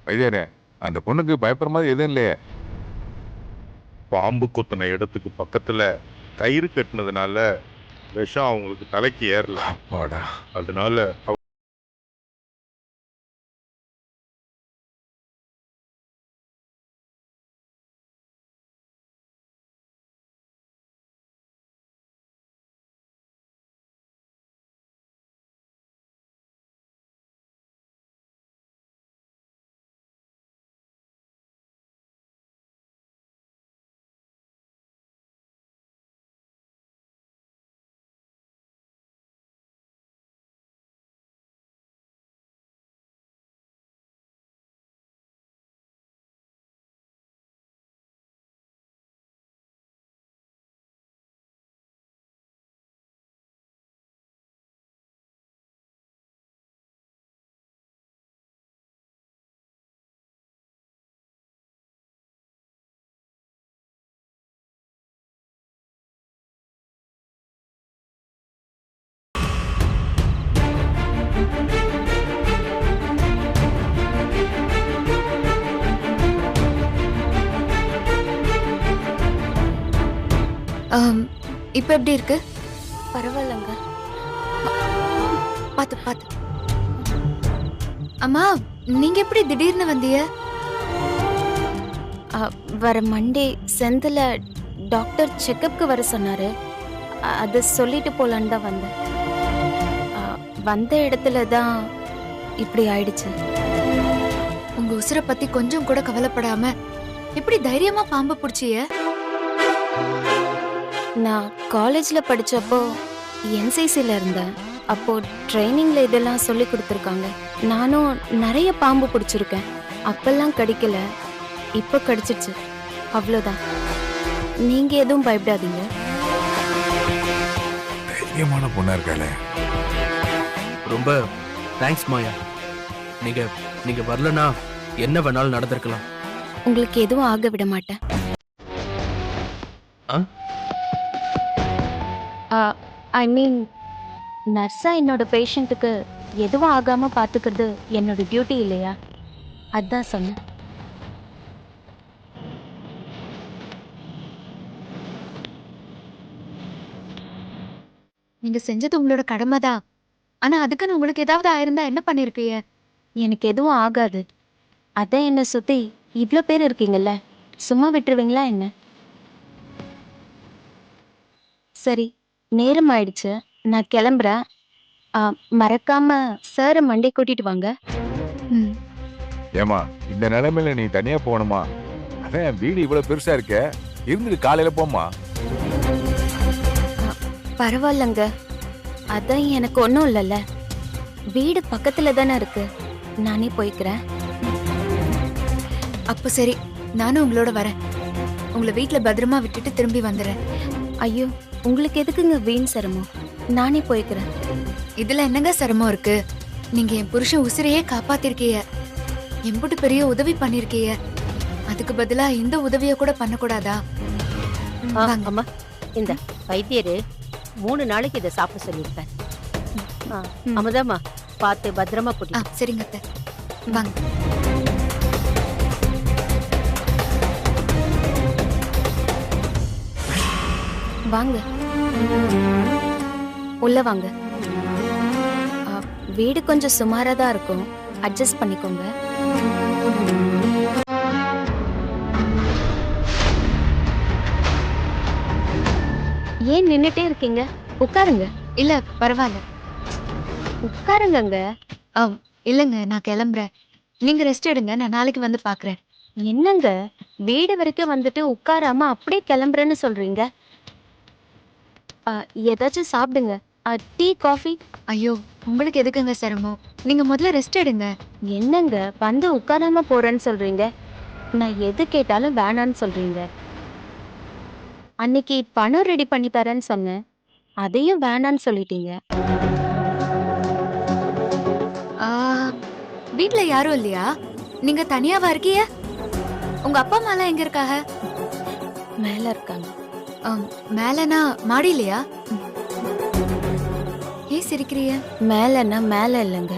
வைத்தியரே, அந்த பொண்ணுக்கு பயப்படுற மாதிரி எதுவும் இல்லையே? பாம்பு கொத்தின இடத்துக்கு பக்கத்துல கயிறு கட்டினதுனால விஷம் அவங்களுக்கு தலைக்கு ஏறல. அப்பாடா. அதனால இப்ப எப்படி இருக்கு? பரவாயில்லங்க. பாத்து பாத்து. அம்மா, நீங்க எப்படி திடீர்னு வந்தீங்க? வர மண்டே செந்தில டாக்டர் செக்கப்க்கு வர சொன்னாரு. அது சொல்லிட்டு போலான்னு தான் வந்தேன். வந்த இடத்துல தான் இப்படி ஆயிடுச்சு. உங்க உசுரை பத்தி கொஞ்சம் கூட கவலைப்படாம எப்படி தைரியமா பாம்பு பிடிச்சிய? நான் காலேஜ்ல படிச்சப்போ என்சிசில இருந்தேன். அப்போ ட்ரைனிங்ல இதெல்லாம் சொல்லி கொடுத்துருக்காங்க. நானும் நிறைய பாம்பு பிடிச்சிருக்கேன். அப்பெல்லாம் கடிக்கல, இப்ப கடிச்சிருச்சு. அவ்வளோதான். நீங்க எதுவும் பயப்படாதீங்க. தைரியமான பொண்ணா இருக்காளே. ரொம்ப தேங்க்ஸ் மாயா. நீங்க வரலனா என்ன வேணாலும் நடந்திருக்கலாம். உங்களுக்கு எதுவும் ஆக விட மாட்டேன். ஐ மீன், நர்ஸா என்னோட பேஷண்ட்டுக்கு எதுவும் ஆகாம பாத்துக்கிறது என்னோட டியூட்டி இல்லையா? அதான் சொன்னேன். நீங்க செஞ்சது உங்களோட கடமைதான். ஆனா அதுக்குன்னு உங்களுக்கு ஏதாவது ஆயிருந்தா என்ன பண்ணிருக்கீங்க? எனக்கு எதுவும் ஆகாது. அதான் என்னை சுத்தி இவ்ளோ பேர் இருக்கீங்கல்ல, சும்மா விட்டுருவீங்களா என்ன? சரி, நேரம் ஆயிடுச்சு, நான் கிளம்புறேன். மறக்காம சாரை மண்டே கூட்டிட்டு வாங்க. ஏமா, இந்த நிலைமையில நீ தனியா போகணுமா? அதான் வீடு இவ்வளவு பெருசா இருக்க, இருந்துட்டு காலையில போமா. பரவாயில்லங்க, அதான் எனக்கு ஒன்றும் இல்லைல்ல. வீடு பக்கத்துல தானே இருக்கு, நானே போய்க்கிறேன். அப்ப சரி, நானும் உங்களோட வரேன். உங்களை வீட்டுல பத்திரமா விட்டுட்டு திரும்பி வந்துடுறேன். ஐயோ, உங்களுக்கு எதுக்குங்க வீண் சிரமம்? நானே போய்க்கிறேன். இதுல என்னங்க சிரமம் இருக்கு? நீங்க என் புருஷன் உசிரையே காப்பாத்திருக்கீங்க, எம்புட்டு பெரிய உதவி பண்ணிருக்கீங்க. அதுக்கு பதிலா இந்த உதவிய கூட பண்ணக்கூடாதா? வாங்க. அம்மா, இந்த வைத்தியரு 3 நாளைக்கு இதை சாப்பிட சொல்லியிருக்காரு. அமுதாம்மா, பார்த்து பத்திரமா கூட்டி. சரிங்க அத்தை, வாங்க. வாங்க, உள்ள வாங்க. வீடு கொஞ்சம் சுமாரா தான் இருக்கும், அட்ஜஸ்ட் பண்ணிக்கோங்க. ஏன் நின்னுட்டே இருக்கீங்க? உட்காருங்க. இல்ல பரவாயில்ல, உட்காருங்க. இல்லங்க, நான் கிளம்புறேன். நீங்க ரெஸ்ட் எடுங்க, நான் நாளைக்கு வந்து பாக்குறேன். என்னங்க, வீடு வரைக்கும் வந்துட்டு உட்காராம அப்படியே கிளம்புறேன்னு சொல்றீங்க? ஏதாச்சும் சாப்பிடுங்க. Tea, coffee. ஐயோ, உங்களுக்கு எதுக்குங்க சிரமம்? நீங்க முதல்ல ரெஸ்ட் எடுங்க. என்னங்க, வந்து உட்காராம போறேன்னு சொல்றீங்க, நான் எது கேட்டாலும் வேணான்னு சொல்றீங்க. அன்னைக்கு பணம் ரெடி பண்ணி தரேன்னு சொன்னேன், அதையும் வேணான்னு சொல்லிட்டீங்க. வீட்ல யாரும் இல்லையா? நீங்க தனியாவா இருக்கீங்க? உங்க அப்பா அம்மா எல்லாம் எங்க இருக்காங்க? மேல இருக்காங்க. மேலனா மாடியிலையா? ஏன் சிரிக்கிறீங்க? மேலன்னா மேல இல்லைங்க,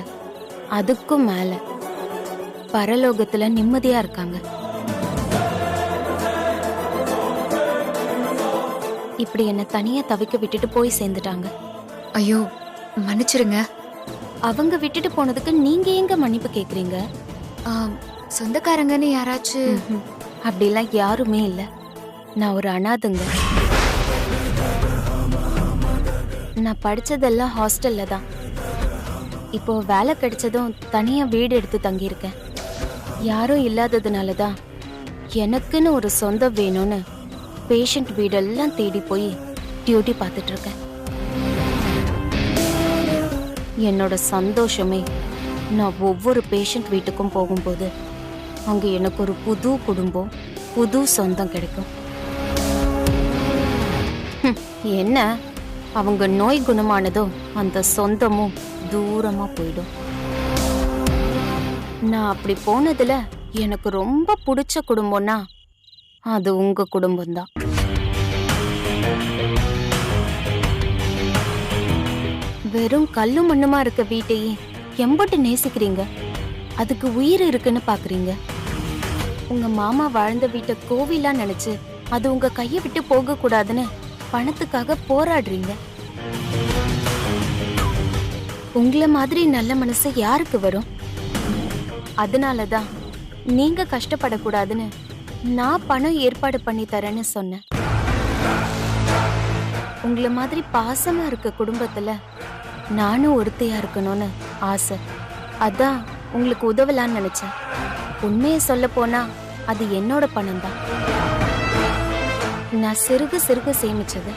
அதுக்கும் மேல பரலோகத்துல நிம்மதியா இருக்காங்க. இப்படி என்ன தனியா தவிக்க விட்டுட்டு போய் சேர்ந்துட்டாங்க. ஐயோ மன்னிச்சிருங்க. அவங்க விட்டுட்டு போனதுக்கு நீங்க எங்க மன்னிப்பு கேக்குறீங்க? சொந்தக்காரங்கன்னு யாராச்சும்? அப்படிலாம் யாருமே இல்ல. நான் ஒரு அனாதைங்க. நான் படிச்சதெல்லாம் ஹாஸ்டல்ல தான். இப்போ வேலை கிடைச்சதும் தனியா வீடு எடுத்து தங்கியிருக்கேன். யாரும் இல்லாததுனால தான் எனக்குன்னு ஒரு சொந்தம் வேணும்னு பேஷண்ட் வீடெல்லாம் தேடி போய் டியூட்டி பார்த்துட்டு இருக்கேன். என்னோட சந்தோஷமே நான் ஒவ்வொரு பேஷண்ட் வீட்டுக்கும் போகும்போது அங்க எனக்கு ஒரு புது குடும்பம், புது சொந்தம் கிடைக்கும். என்ன அவங்க நோய் குணமானதும் அந்த சொந்தமும் தூரமா போயிடும். நான் அப்படி போனதுல எனக்கு ரொம்ப பிடிச்ச குடும்பம்னா அது உங்க குடும்பம்தான். வெறும் கல்லு மண்ணுமா இருக்க வீட்டையே எம்பட்டு நேசிக்கிறீங்க, அதுக்கு உயிர் இருக்குன்னு பாக்குறீங்க. உங்க மாமா வாழ்ந்த வீட்டை கோவிலா நினைச்சு அது உங்க கையை விட்டு போக கூடாதுன்னு பணத்துக்காக போராடுறீங்க. உங்களை மாதிரி நல்ல மனசு யாருக்கு வரும்? அதனாலதான் நீங்க கஷ்டப்படக்கூடாதுன்னு நான் பணம் ஏற்பாடு பண்ணி தரேன்னு சொன்னேன். உங்களை மாதிரி பாசமா இருக்க குடும்பத்துல நானும் ஒருத்தையா இருக்கணும்னு ஆசை. அதான் உங்களுக்கு உதவலான்னு நினைச்சேன். உண்மையை சொல்ல போனா அது என்னோட பணம் தான். நான் சிறுக சிறுக சேமிச்சது.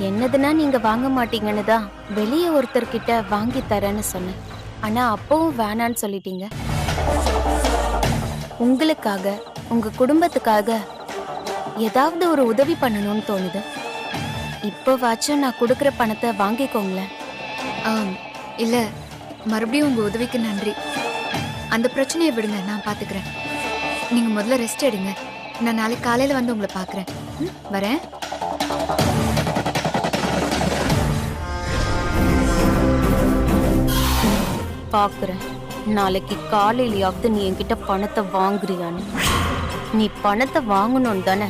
என்னதுன்னா நீங்க வாங்க மாட்டீங்கன்னு தான் வெளியே ஒருத்தர்கிட்ட வாங்கி தரேன்னு சொன்னேன். ஆனா அப்பவும் வேணான்னு சொல்லிட்டீங்க. உங்களுக்காக, உங்க குடும்பத்துக்காக ஏதாவது ஒரு உதவி பண்ணணும்னு தோணுது. இப்போவாச்சும் நான் கொடுக்குற பணத்தை வாங்கிக்கோங்களேன். இல்ல, மறுபடியும் உங்க உதவிக்கு நன்றி. அந்த பிரச்சனையை விடுங்க, நான் பாத்துக்கிறேன். நீங்க முதல்ல ரெஸ்ட் எடுங்க. நான் நாளைக்கு காலையில வந்து உங்களை பாக்குறேன். வரேன். பாக்குறேன் நாளைக்கு காலையிலயாவது நீ என்கிட்ட பணத்தை வாங்குறியான்னு. நீ பணத்தை வாங்கணும் தானே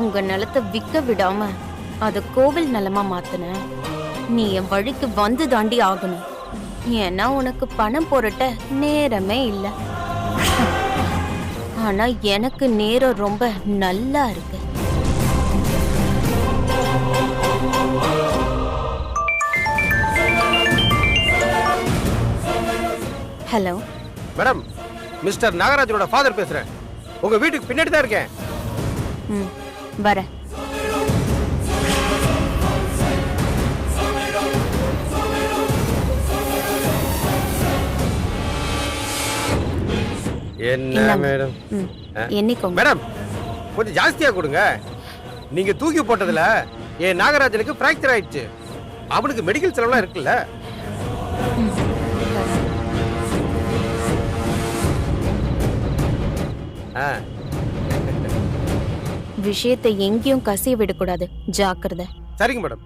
உங்க நிலத்தை விற்க விடாம அத கோவில் நிலமா மாத்தின. நீ என் வழிக்கு வந்து தாண்டி ஆகணும். ஏன்னா உனக்கு பணம் போறட்ட நேரமே இல்லை. ஆனா எனக்கு நேரம் ரொம்ப நல்லா இருக்கு. ஹலோ மேடம், மிஸ்டர் நாகராஜனோட ஃபாதர் பேசுறேன். உங்க வீட்டுக்கு பின்னாடி தான் இருக்கேன். வரேன். என்ன மேடம்? என்னைக்கும் மேடம் கொஞ்சம் ஜாஸ்தியா கொடுங்க. நீங்க தூக்கி போட்டதுல என் நாகராஜனுக்கு பிராக்சர் ஆயிடுச்சு. அவனுக்கு மெடிக்கல் செலவுலாம் இருக்குல்ல. விஷயத்தை எங்கேயும் கசிய விடக்கூடாது. ஜாக்கிரதை. சரிங்க மேடம்.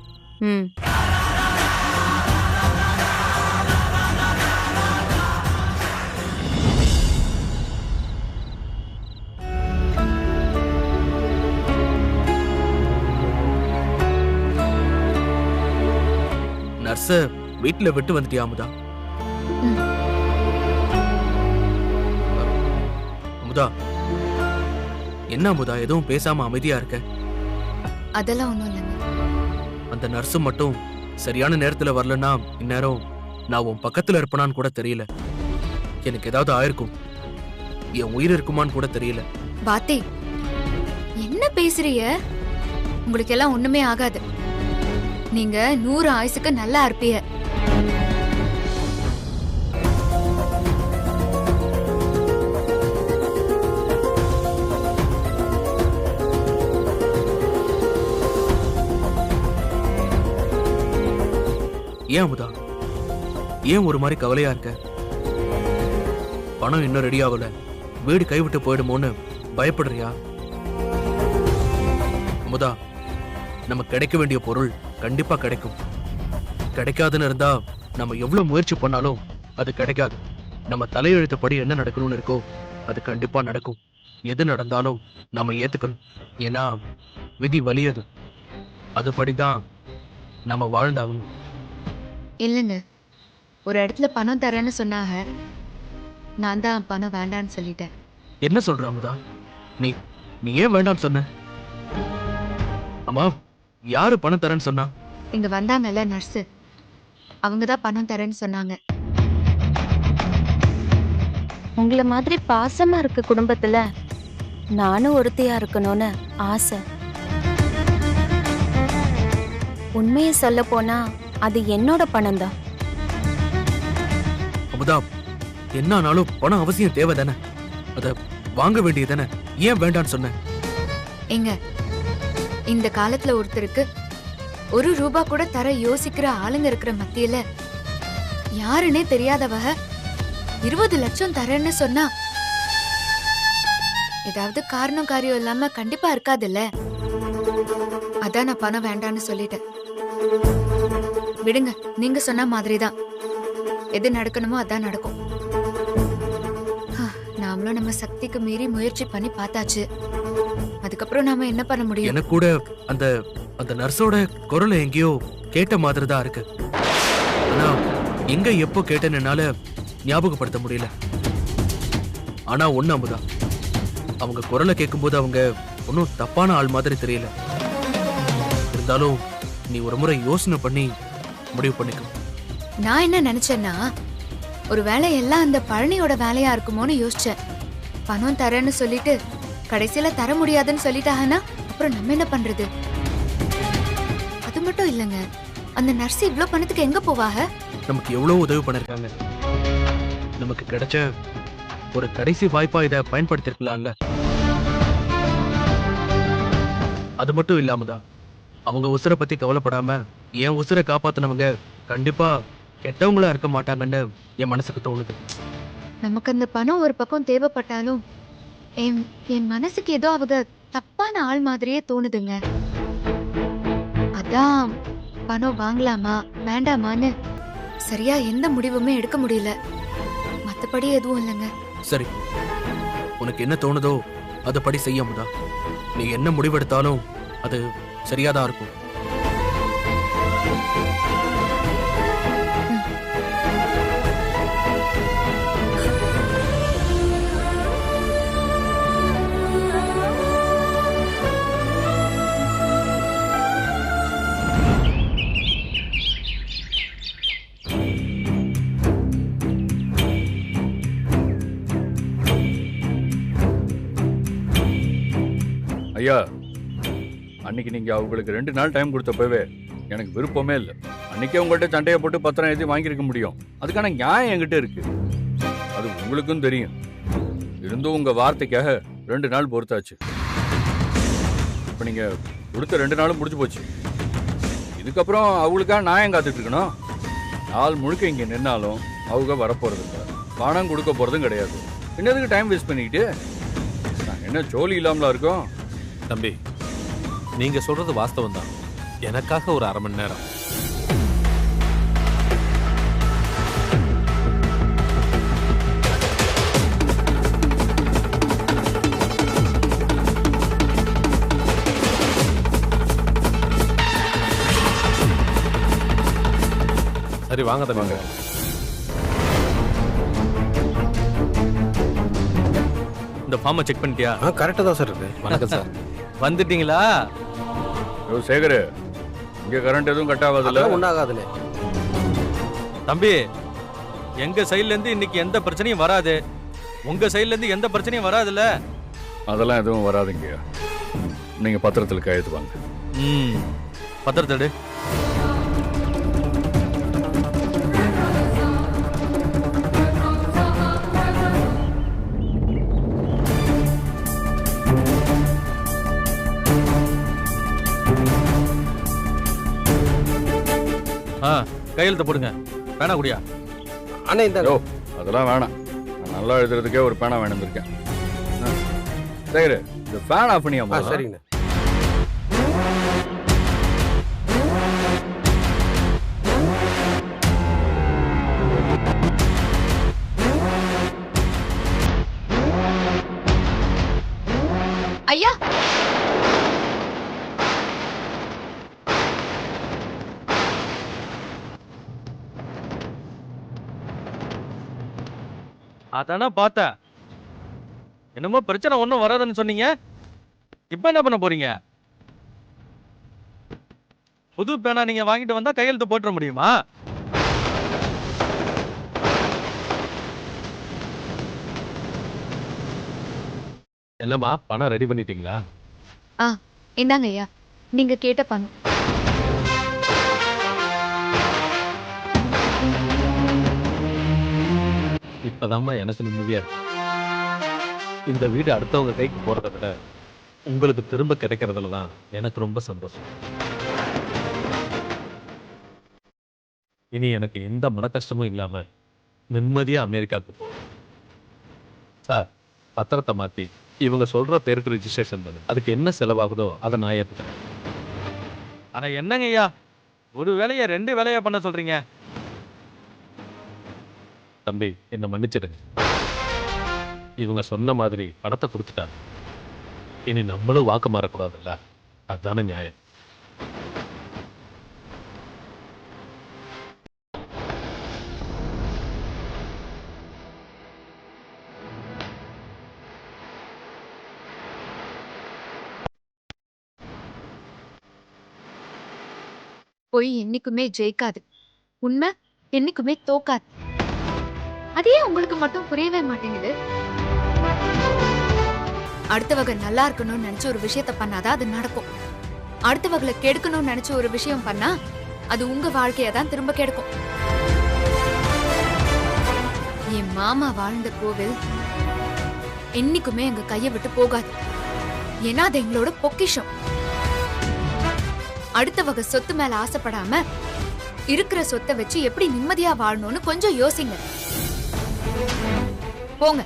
நர்ஸ வீட்டுல விட்டு வந்துட்டியா அமுதா? அமுதா, என்ன அமுதா எதுவும் பேசாம அமைதியா இருக்க? அதெல்லாம் ஒண்ணும் இல்லைங்க. அந்த நர்ஸு மட்டும் சரியான நேரத்துல வரலன்னா இந்நேரம் நான் உன் பக்கத்துல இருப்பனான்னு கூட தெரியல. எனக்கு ஏதாவது ஆயிருக்கும். என் உயிர் இருக்குமான்னு கூட தெரியல. பாத்தி, என்ன பேசுறீங்க? உங்களுக்கு எல்லாம் ஒண்ணுமே ஆகாது. நீங்க 100 ஆயுசுக்கு நல்லா இருப்பீங்க. ஏன் அமுதா, ஏன் ஒரு மாதிரி கவலையா இருக்க? பணம் இன்னும் ரெடி ஆகல, வீடு கைவிட்டு போயிடுமோன்னு பயப்படுறியா? அமுதா, நமக்கு கிடைக்க வேண்டிய பொருள் கண்டிப்பா கிடைக்கும். கிடைக்காதுன்னு இருந்தா நம்ம எவ்வளவு முயற்சி பண்ணாலும் அது கிடைக்காது. நம்ம தலையெழுத்தப்படி என்ன நடக்கணும்னு இருக்கோ அது கண்டிப்பா நடக்கும். எது நடந்தாலும் நாம ஏத்துக்கணும். ஏன்னா விதி வலியது, அதுபடிதான் நம்ம வாழ்ந்தாகணும். இல்லைங்க, ஒரு இடத்துல பணம் தரேன்னு சொன்னாங்க, நான் தான் பணம் வேண்டான்னு சொல்லிட்டேன். என்ன சொல்ற அமுதா? நீ நீ ஏன் வேண்டாம்னு சொன்ன? அம்மா, யாரு பணம் தரேன்னு சொன்னா? இங்க வந்தாங்கல்ல நர்ஸு, அவங்க தான் பணம் தரேன்னு சொன்னாங்க. உங்களை மாதிரி பாசமா இருக்க குடும்பத்துல நானும் ஒருத்தியா இருக்கணும்னு ஆசை. உண்மையை சொல்ல போனா அது என்னோட பணம் தான். அமுதா, என்ன ஆனாலும் பணம் அவசியம் தேவை தானே, அத வாங்க வேண்டியது தானே, ஏன் வேண்டான்னு சொன்ன? எங்க இந்த காலத்துல ஒருத்தருக்கு ₹1 கூட தர யோசிக்கிற ஆளுங்க இருக்கிற மத்தியில யாருன்னே தெரியாதவ 20 லட்சம் தரேன்னு சொன்னா ஏதாவது காரணம் காரியம் இல்லாம கண்டிப்பா இருக்காதுல்ல. அதான் நான் பணம் வேண்டான்னு சொல்லிட்டேன். விடுங்க, நீங்க சொன்ன மாதிரிதான் எது நடக்கணுமோ அதான் நடக்கும். நாமளும் நம்ம சக்திக்கு மீறி முயற்சி பண்ணி பார்த்தாச்சு. அதுக்கப்புறம் நாம என்ன பண்ண முடியும்? எனக்கு கூட அந்த அந்த நர்ஸோட குரல் எங்கேயோ கேட்ட மாதிரி தான் இருக்கு. ஆனா எங்க எப்போ கேட்டேன்னு என்னால ஞாபகப்படுத்த முடியல. ஆனா ஒண்ணு அமுதா, அவங்க குரலை கேட்கும்போது அவங்க ஒன்னும் தப்பான ஆள் மாதிரி தெரியல. இருந்தாலும் நீ ஒரு முறை யோசனை பண்ணி முடிவு பண்ணிக்கோ. நான் என்ன நினைச்சேன்னா, ஒரு வேலை எல்லாம் அந்த பழனியோட வேலையா இருக்குமோன்னு யோசிச்சேன். பணம் தரேன்னு சொல்லிட்டு கடைசியில தர முடியாதுன்னு சொல்லிட்டாங்கன்னா அப்புறம் நம்ம என்ன பண்றது? அது மட்டும் இல்லைங்க, அந்த நர்ஸ் இவ்ளோ பணத்துக்கு எங்க போவாங்க? நமக்கு எவ்வளவு உதவி பண்ணிருக்காங்க. நமக்கு கிடைச்ச ஒரு கடைசி வாய்ப்பா இதை பயன்படுத்திருக்கலாம்ல. அது மட்டும் இல்லாமதான் அவங்க உசுரை பத்தி கவலைப்படாம என் உசுரை காப்பாத்தினவங்க கண்டிப்பா கெட்டவங்களா இருக்க மாட்டாங்கன்னு என் மனசுக்கு தோணுது. நமக்கு அந்த பணம் ஒரு பக்கம் தேவைப்பட்டாலும் என் மனசுக்கு ஏதோ அவங்க தப்பான ஆள் மாதிரியே தோணுதுங்க. அதான் பணம் வாங்கலாமா வேண்டாமான்னு சரியா எந்த முடிவுமே எடுக்க முடியல. மத்தபடி எதுவும் இல்லைங்க. சரி, உனக்கு என்ன தோணுதோ அதை படி செய்ய முடியா. நீ என்ன முடிவெடுத்தாலும் அது சரியாதான் இருக்கும். ஐயா, அன்னைக்கு நீங்க அவங்களுக்கு 2 நாள் டைம் கொடுத்தப்பவே எனக்கு விருப்பமே இல்லை. அன்னைக்கே உங்கள்கிட்ட சண்டையை போட்டு பத்திரம் எழுதி வாங்கியிருக்க முடியும். அதுக்கான நியாயம் என்கிட்ட இருக்கு, அது உங்களுக்கும் தெரியும். இருந்தும் உங்க வார்த்தைக்காக 2 நாள் பொறுத்தாச்சு. இப்ப நீங்க கொடுத்த 2 நாளும் முடிஞ்சு போச்சு. இதுக்கப்புறம் அவங்களுக்காக நியாயம் காத்துட்டு இருக்கணும். நாள் முழுக்க இங்க நின்னாலும் அவங்க வரப்போறது இல்லை, பணம் கொடுக்க போறதும் கிடையாது. என்னதுக்கு டைம் வேஸ்ட் பண்ணிக்கிட்டு? நாங்கள் என்ன ஜோலி இல்லாமலா இருக்கோம்? தம்பி, நீங்க சொல்றது வாஸ்தவம் தான். எனக்காக ஒரு 1/2 மணி நேரம். சரி வாங்க தம்பி. இந்த ஃபார்மை செக் பண்ணிட்டியா? கரெக்டாக தான் சார் இருக்கு. வணக்கம் சார். வந்துட்டீங்களா? சேகர், இங்க கரண்ட் எதுவும் கட் ஆகாதுல்ல? ஒன்றாகாதுல்ல தம்பி, எங்க சைட்ல இருந்து இன்னைக்கு எந்த பிரச்சனையும் வராது. உங்க சைட்ல இருந்து எந்த பிரச்சனையும் வராதுல்ல? அதெல்லாம் எதுவும் வராதுங்க. நீங்க பத்திரத்தில் கையெழுத்து வாங்க. பத்திரத்தடு. கையெழுத்த போடுங்க. பேனா குடியா? அண்ணா இந்த அதெல்லாம் வேணாம். நான் நல்லா எழுதுறதுக்கே ஒரு பேனா வேணும் இருக்கேன். சரி, இந்த ஃபேன் ஆஃப் பண்ணியா? சரிங்க. ஐயா அதானே பார்த்தேன். என்னமோ பிரச்சனை ஒன்றும் வராதுன்னு சொன்னீங்க. இப்ப என்ன பண்ண போறீங்க? புது பேனா நீங்க வாங்கிட்டு வந்தா கையெழுத்து போட்டுற முடியுமா? என்னம்மா பணம் ரெடி பண்ணிட்டீங்களா? இந்தாங்க ஐயா, நீங்க கேட்ட பணம். இப்பதாம்மா எனக்கு நிம்மதியா இருக்கு. இந்த வீடு அடுத்தவங்க கைக்கு போறதை விட உங்களுக்கு திரும்ப கிடைக்கிறதுல தான் எனக்கு ரொம்ப சந்தோஷம். இனி எனக்கு எந்த மன கஷ்டமும் இல்லாம நிம்மதியா அமெரிக்காவுக்கு போகும். சார், பத்திரத்தை மாத்தி இவங்க சொல்ற பேருக்கு ரிஜிஸ்ட்ரேஷன் பண்ணு. அதுக்கு என்ன செலவாகுதோ அதை நான் ஏற்றுக்கிறேன். ஆனா என்னங்க ஐயா, ஒரு வேலையை 2 வேலையா பண்ண சொல்றீங்க? தம்பி, என்னை மன்னிச்சிடுங்க. இவங்க சொன்ன மாதிரி பணத்தை கொடுத்துட்டாங்க. இனி நம்மளும் வாக்கு மாறக்கூடாதுல்ல, அதுதானே நியாயம். பொய் என்னைக்குமே ஜெயிக்காது, உண்மை என்னைக்குமே தோக்காது. அதே உங்களுக்கு மட்டும் புரியவே மாட்டேங்குது. அடுத்தவங்க நல்லா இருக்கணும்னு நினைச்ச ஒரு விஷயத்த பண்ணாதான் அது நடக்கும். அடுத்தவங்களை கெடுக்கணும்னு நினைச்ச ஒரு விஷயம் பண்ணா அது உங்க வாழ்க்கைய தான் திரும்ப கெடுக்கும். என் மாமா வாழ்ந்த கோவில் என்னைக்குமே எங்க கையை விட்டு போகாது. ஏன்னா அது எங்களோட பொக்கிஷம். அடுத்தவங்க சொத்து மேல ஆசைப்படாம இருக்கிற சொத்தை வச்சு எப்படி நிம்மதியா வாழணும்னு கொஞ்சம் யோசிங்க. போங்க.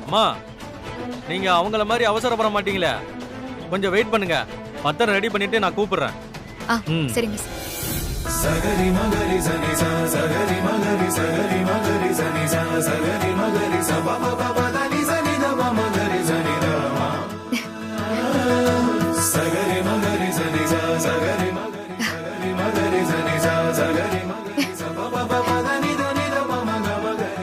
அம்மா, நீங்க அவங்கள மாதிரி அவசரப்பட மாட்டீங்களே, கொஞ்சம் வெயிட் பண்ணுங்க. பத்திரம் ரெடி பண்ணிட்டு நான் கூப்பிடுறேன். சரிங்க சார். சகரி மகரி சனி சா சகரி மகரி சகரி மகரி சனி சா சகரி மகரி ச ப ப ப த நி ச நி த ப மகரி சனி த ம சகரி மகரி சனி சா சகரி மகரி மகரி சனி சா சகரி மகரி ச ப ப ப த நி த ப மக மகரி.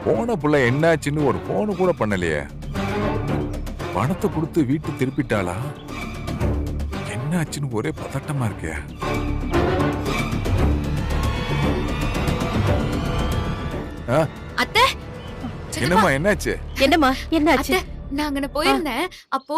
போன புள்ள என்னாச்சுன்னு ஒரு போன் கூட பண்ணலையே. பணத்தை கொடுத்து வீட்டு திருப்பிட்டாளா? என்னாச்சுன்னு ஒரே பதட்டமா இருக்கே. அத்தை, என்னம்மா என்னாச்சு? என்னம்மா என்னாச்சு? நான் அங்க போயிருந்தேன். அப்போ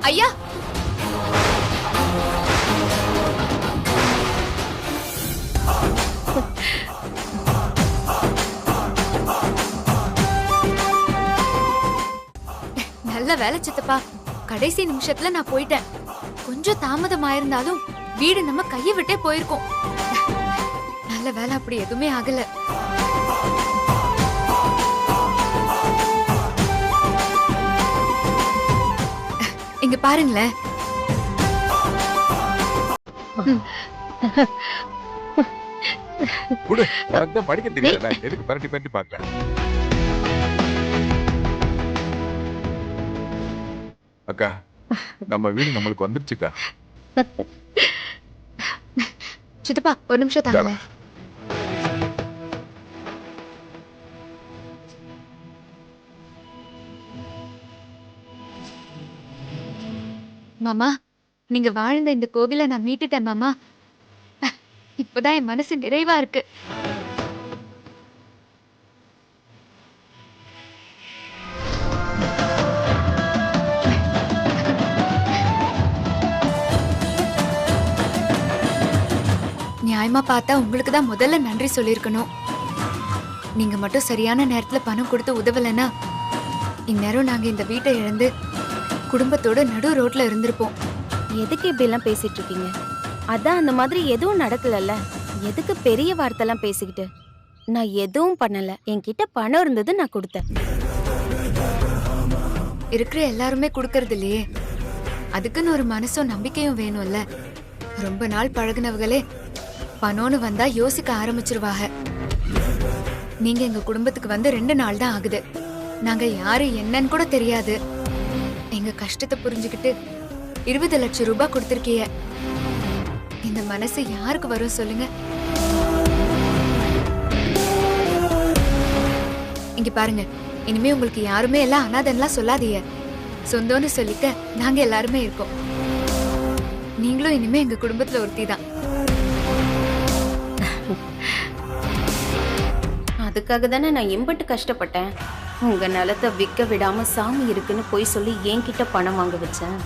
ஐயா, நல்ல வேலை சித்தப்பா. கடைசி நிமிஷத்துல நான் போயிட்டேன். கொஞ்சம் தாமதம் ஆயிருந்தாலும் வீடு நம்ம கையை விட்டே போயிருக்கோம். நல்ல வேலை அப்படி எதுவுமே ஆகல. இங்க பாருங்களேன். குடு, உனக்கு படிக்க தெரியல, எதுக்கு பரட்டி பரட்டி பார்க்க? அக்கா, நம்ம வீடு நம்மளுக்கு வந்துருச்சுக்கா. சித்தப்பா ஒரு நிமிஷம் தாங்க. மாமா, நீங்க வாழ்ந்த இந்த கோவிலை நான் மீட்டுட்டேன் மாமா. இப்பதான் என் மனசு நிறைவா இருக்கு. நியாயமா பார்த்தா உங்களுக்கு தான் முதல்ல நன்றி சொல்லியிருக்கணும். நீங்க மட்டும் சரியான நேரத்துல பணம் கொடுத்து உதவலைன்னா இந்நேரம் நாங்க இந்த வீட்டை இழந்து குடும்பத்தோட நடு ரோட்ல இருந்திருப்போம். எதுக்கு இப்படி எல்லாம் பேசிட்டு இருக்கீங்க? அதான் அந்த மாதிரி எதுவும் நடக்கலல்ல. எதுக்கு பெரிய வார்த்தைலாம் பேசிக்கிட்டு? நான் எதுவும் பண்ணல. என்கிட்ட பணம் இருந்தது, நான் கொடுத்தேன். இருக்கிற எல்லாருமே கொடுக்கறது இல்லையே, அதுக்குன்னு ஒரு மனசும் நம்பிக்கையும் வேணும்ல. ரொம்ப நாள் பழகுனவங்களே பணம்னு வந்தா யோசிக்க ஆரம்பிச்சிருவாங்க. நீங்க எங்க குடும்பத்துக்கு வந்து 2 நாள் தான் ஆகுது. நாங்க யாரு என்னன்னு கூட தெரியாது. எங்க கஷ்டத்தை புரிஞ்சுக்கிட்டு 20 லட்சம் ரூபாய் கொடுத்திருக்கீங்க. இந்த மனசு யாருக்கு வரும் சொல்லுங்க? இங்க பாருங்க, இனிமே உங்களுக்கு யாருமே எல்லாம் அனாதன்லாம் சொல்லாதீங்க. சொந்தம்னு சொல்லிக்க நாங்க எல்லாருமே இருக்கோம். நீங்களும் இனிமே எங்க குடும்பத்துல ஒருத்தி தான். அதுக்காக தானே நான் எம்பிட்டு கஷ்டப்பட்டேன். உங்க நிலத்தை விற்க விடாம சாமி இருக்குன்னு போய் சொல்லி என்கிட்ட பணம் வாங்க வச்சேன்.